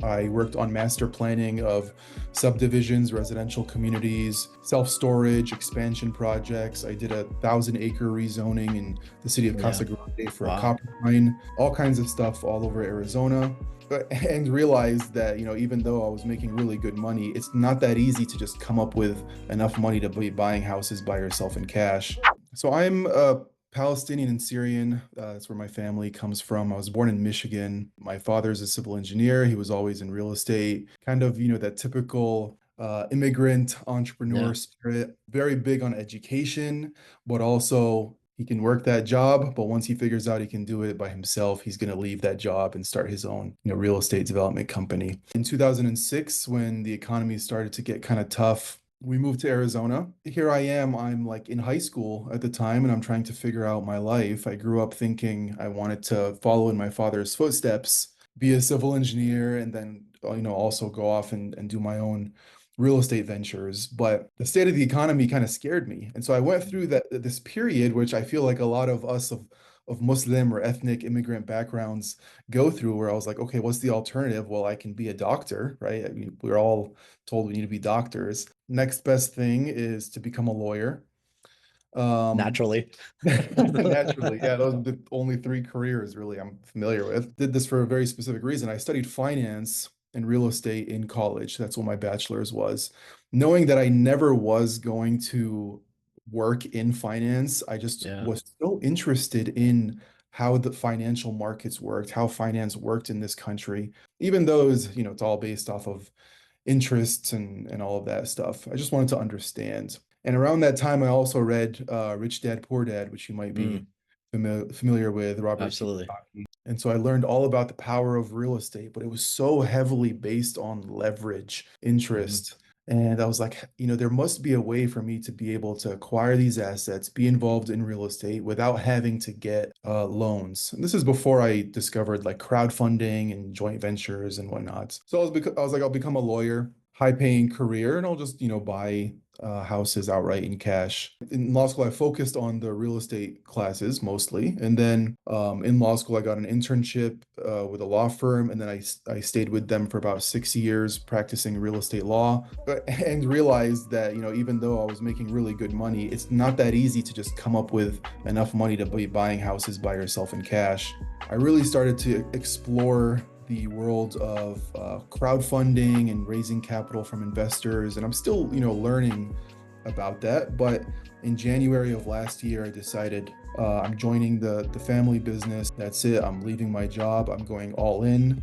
I worked on master planning of subdivisions, residential communities, self-storage, expansion projects. I did a 1,000-acre rezoning in the city of Yeah. Casa Grande for a Wow. copper mine, all kinds of stuff all over Arizona. And realized that, even though I was making really good money, it's not that easy to just come up with enough money to be buying houses by yourself in cash. So I'm Palestinian and Syrian. That's where my family comes from. I was born in Michigan. My father's a civil engineer. He was always in real estate, kind of, that typical immigrant entrepreneur Yeah. spirit. Very big on education, but also he can work that job. But once he figures out he can do it by himself, he's going to leave that job and start his own, real estate development company. In 2006, when the economy started to get kind of tough, we moved to Arizona. Here I am. I'm like in high school at the time, and I'm trying to figure out my life. I grew up thinking I wanted to follow in my father's footsteps, be a civil engineer, and then, also go off and do my own real estate ventures. But the state of the economy kind of scared me. And so I went through this period, which I feel like a lot of us of Muslim or ethnic immigrant backgrounds go through, where I was like, okay, what's the alternative? Well, I can be a doctor, right? I mean, we're all told we need to be doctors. Next best thing is to become a lawyer. Um, Naturally. naturally, yeah, those are the only three careers really I'm familiar with. Did this for a very specific reason. I studied finance and real estate in college. That's what my bachelor's was. Knowing that I never was going to work in finance, I just Yeah. was so interested in how the financial markets worked, how finance worked in this country, even though it's all based off of interests and all of that stuff. I just wanted to understand. And around that time, I also read Rich Dad Poor Dad, which you might be Mm, familiar with, Robert absolutely. Kiyosaki. And so I learned all about the power of real estate, but it was so heavily based on leverage, Hmm. interest. And I was like, there must be a way for me to be able to acquire these assets, be involved in real estate without having to get loans. And this is before I discovered like crowdfunding and joint ventures and whatnot. So I was like, I'll become a lawyer, high paying career, and I'll just, buy houses outright in cash. In law school, I focused on the real estate classes mostly. And then in law school, I got an internship with a law firm. And then I stayed with them for about 6 years practicing real estate law and realized that, even though I was making really good money, it's not that easy to just come up with enough money to be buying houses by yourself in cash. I really started to explore the world of crowdfunding and raising capital from investors. And I'm still, learning about that. But in January of last year, I decided I'm joining the family business. That's it. I'm leaving my job. I'm going all in.